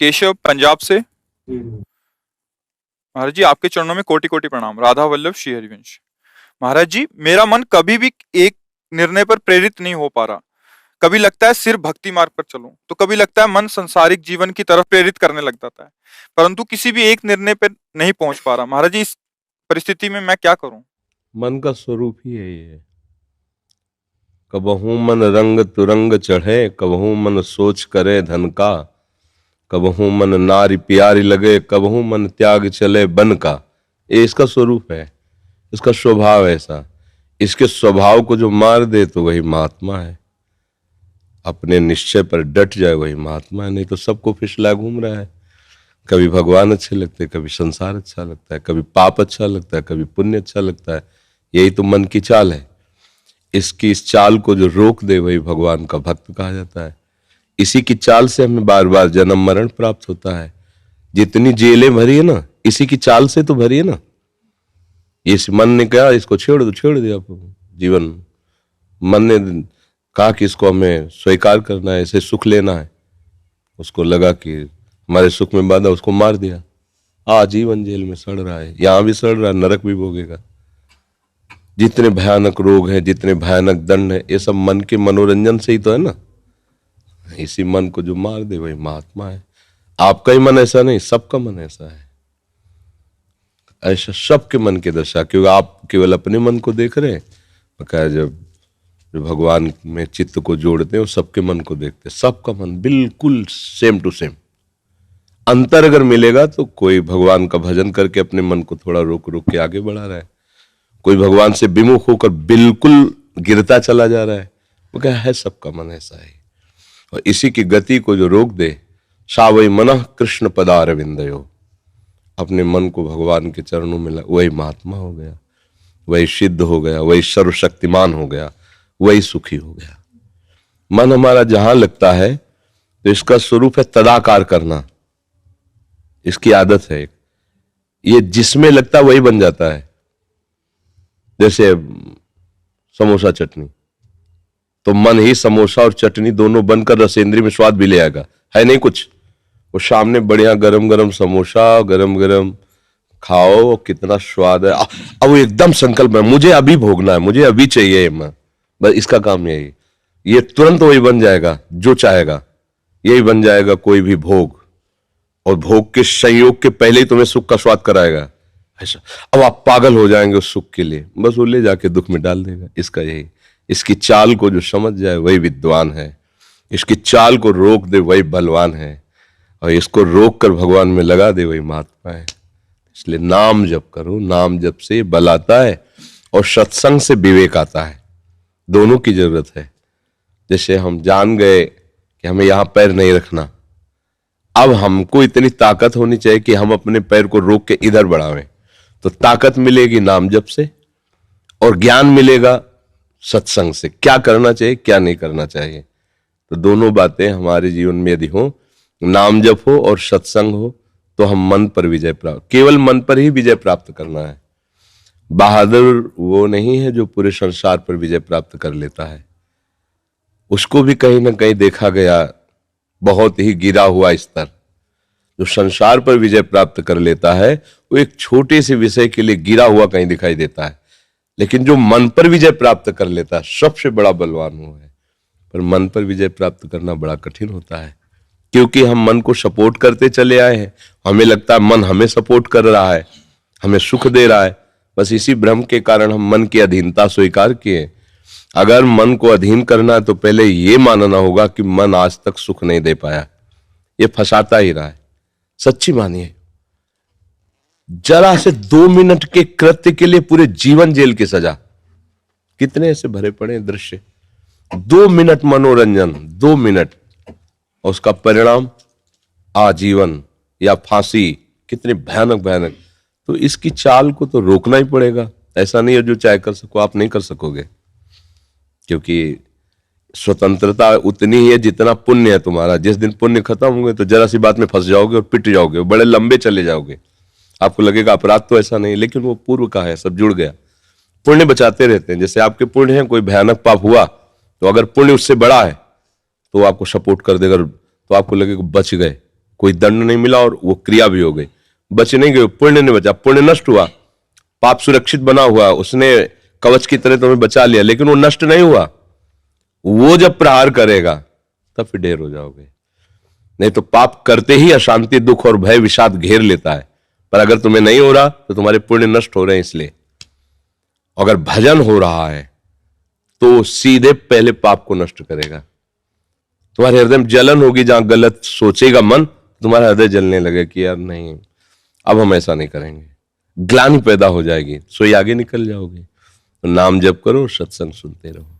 केशव पंजाब से। महाराज जी आपके चरणों में कोटि कोटि प्रणाम। राधा वल्लभ श्री हरिवंश। महाराज जी मेरा मन कभी भी एक निर्णय पर प्रेरित नहीं हो पा रहा। कभी लगता है सिर्फ भक्ति मार्ग पर चलूं, तो कभी लगता है मन संसारिक जीवन की तरफ प्रेरित करने लग जाता है, परंतु किसी भी एक निर्णय पर नहीं पहुंच पा रहा। महाराज जी इस परिस्थिति में मैं क्या करूं? मन का स्वरूप ही है ये। कबहू मन रंग तुरंग चढ़े, कबहू मन सोच करे धन का, कबहू मन नारी प्यारी लगे, कबहू मन त्याग चले बन का। ये इसका स्वरूप है, इसका स्वभाव ऐसा। इसके स्वभाव को जो मार दे तो वही महात्मा है। अपने निश्चय पर डट जाए वही महात्मा है, नहीं तो सबको फिसला घूम रहा है। कभी भगवान अच्छे लगते, कभी संसार अच्छा लगता है, कभी पाप अच्छा लगता है, कभी पुण्य अच्छा लगता है। यही तो मन की चाल है। इसकी इस चाल को जो रोक दे वही भगवान का भक्त कहा जाता है। इसी की चाल से हमें बार बार जन्म मरण प्राप्त होता है। जितनी जेलें भरी है ना, इसी की चाल से तो भरी है ना। इस मन ने कहा इसको छेड़ दो, छेड़ दिया जीवन। मन ने कहा कि इसको हमें स्वीकार करना है, इसे सुख लेना है। उसको लगा कि हमारे सुख में बाधा, उसको मार दिया। आजीवन जेल में सड़ रहा है, यहां भी सड़ रहा है, नरक भी भोगेगा। जितने भयानक रोग हैं, जितने भयानक दंड है, ये सब मन के मनोरंजन से ही तो है ना। इसी मन को जो मार दे वही महात्मा है। आपका ही मन ऐसा नहीं, सबका मन ऐसा है। ऐसा सबके मन की दशा, क्योंकि आप केवल अपने मन को देख रहे हैं। बकाया जब भगवान में चित्त को जोड़ते हैं वो सबके मन को देखते हैं। सबका मन बिल्कुल सेम टू सेम। अंतर अगर मिलेगा तो कोई भगवान का भजन करके अपने मन को थोड़ा रोक रोक के आगे बढ़ा रहा है, कोई भगवान से विमुख होकर बिल्कुल गिरता चला जा रहा है। वो क्या है, सबका मन ऐसा है। और इसी की गति को जो रोक दे, सा वही मनः कृष्ण पदारविंदयो, अपने मन को भगवान के चरणों में वही महात्मा हो गया, वही सिद्ध हो गया, वही सर्वशक्तिमान हो गया, वही सुखी हो गया। मन हमारा जहां लगता है तो इसका स्वरूप है तदाकार करना। इसकी आदत है, ये जिसमें लगता वही बन जाता है। जैसे समोसा चटनी, तो मन ही समोसा और चटनी दोनों बनकर रसेंद्री में स्वाद भी ले आएगा, है नहीं कुछ। वो सामने बढ़िया गरम गरम समोसा, गरम गरम खाओ, कितना स्वाद है। अब वो एकदम संकल्प है, मुझे अभी भोगना है, मुझे अभी चाहिए। बस इसका काम यही, ये तुरंत वही बन जाएगा जो चाहेगा, यही बन जाएगा कोई भी भोग। और भोग के संयोग के पहले ही तुम्हें सुख का स्वाद कराएगा ऐसा। अब आप पागल हो जाएंगे उस सुख के लिए, बस वो ले जाके दुख में डाल देगा। इसका यही, इसकी चाल को जो समझ जाए वही विद्वान है, इसकी चाल को रोक दे वही बलवान है, और इसको रोक कर भगवान में लगा दे वही महात्मा है। इसलिए नाम जप करो, नाम जप से बल आता है और सत्संग से विवेक आता है। दोनों की जरूरत है। जैसे हम जान गए कि हमें यहां पैर नहीं रखना, अब हमको इतनी ताकत होनी चाहिए कि हम अपने पैर को रोक के इधर बढ़ावें। तो ताकत मिलेगी नाम जप से, और ज्ञान मिलेगा सत्संग से, क्या करना चाहिए क्या नहीं करना चाहिए। तो दोनों बातें हमारे जीवन में यदि हो, नाम जप हो और सत्संग हो, तो हम मन पर विजय प्राप्त, केवल मन पर ही विजय प्राप्त करना है। बहादुर वो नहीं है जो पूरे संसार पर विजय प्राप्त कर लेता है। उसको भी कहीं ना कहीं देखा गया बहुत ही गिरा हुआ स्तर। जो संसार पर विजय प्राप्त कर लेता है वो एक छोटे से विषय के लिए गिरा हुआ कहीं दिखाई देता है, लेकिन जो मन पर विजय प्राप्त कर लेता है सबसे बड़ा बलवान वो है। पर मन पर विजय प्राप्त करना बड़ा कठिन होता है, क्योंकि हम मन को सपोर्ट करते चले आए हैं। हमें लगता है मन हमें सपोर्ट कर रहा है, हमें सुख दे रहा है। बस इसी भ्रम के कारण हम मन की अधीनता स्वीकार किए। अगर मन को अधीन करना है तो पहले ये मानना होगा कि मन आज तक सुख नहीं दे पाया, ये फंसाता ही रहा है। सच्ची मानिए, जरा से 2 मिनट के कृत्य के लिए पूरे जीवन जेल की सजा। कितने ऐसे भरे पड़े दृश्य, 2 मिनट मनोरंजन, 2 मिनट, और उसका परिणाम आजीवन या फांसी। कितने भयानक भयानक। तो इसकी चाल को तो रोकना ही पड़ेगा। ऐसा नहीं है जो चाहे कर सको, आप नहीं कर सकोगे, क्योंकि स्वतंत्रता उतनी ही है जितना पुण्य है तुम्हारा। जिस दिन पुण्य खत्म होंगे तो जरा सी बात में फंस जाओगे और पिट जाओगे, बड़े लंबे चले जाओगे। आपको लगेगा अपराध तो ऐसा नहीं, लेकिन वो पूर्व का है, सब जुड़ गया। पुण्य बचाते रहते हैं। जैसे आपके पुण्य है, कोई भयानक पाप हुआ तो अगर पुण्य उससे बड़ा है तो आपको सपोर्ट कर देगा, तो आपको लगेगा बच गए। कोई दंड नहीं मिला और वो क्रिया भी हो गई, बच नहीं गए, पुण्य नहीं बचा, पुण्य नष्ट हुआ, पाप सुरक्षित बना हुआ, उसने कवच की तरह तुम्हें बचा लिया, लेकिन वो नष्ट नहीं हुआ। वो जब प्रहार करेगा तब फिर ढेर हो जाओगे। नहीं तो पाप करते ही अशांति, दुख और भय विषाद घेर लेता है, पर अगर तुम्हें नहीं हो रहा तो तुम्हारे पुण्य नष्ट हो रहे हैं इसलिए। अगर भजन हो रहा है तो सीधे पहले पाप को नष्ट करेगा। तुम्हारे हृदय में जलन होगी, जहां गलत सोचेगा मन, तुम्हारा हृदय जलने लगे कि यार नहीं, अब हम ऐसा नहीं करेंगे, ग्लानि पैदा हो जाएगी, सो आगे निकल जाओगे। तो नाम जप करो, सत्संग सुनते रहो।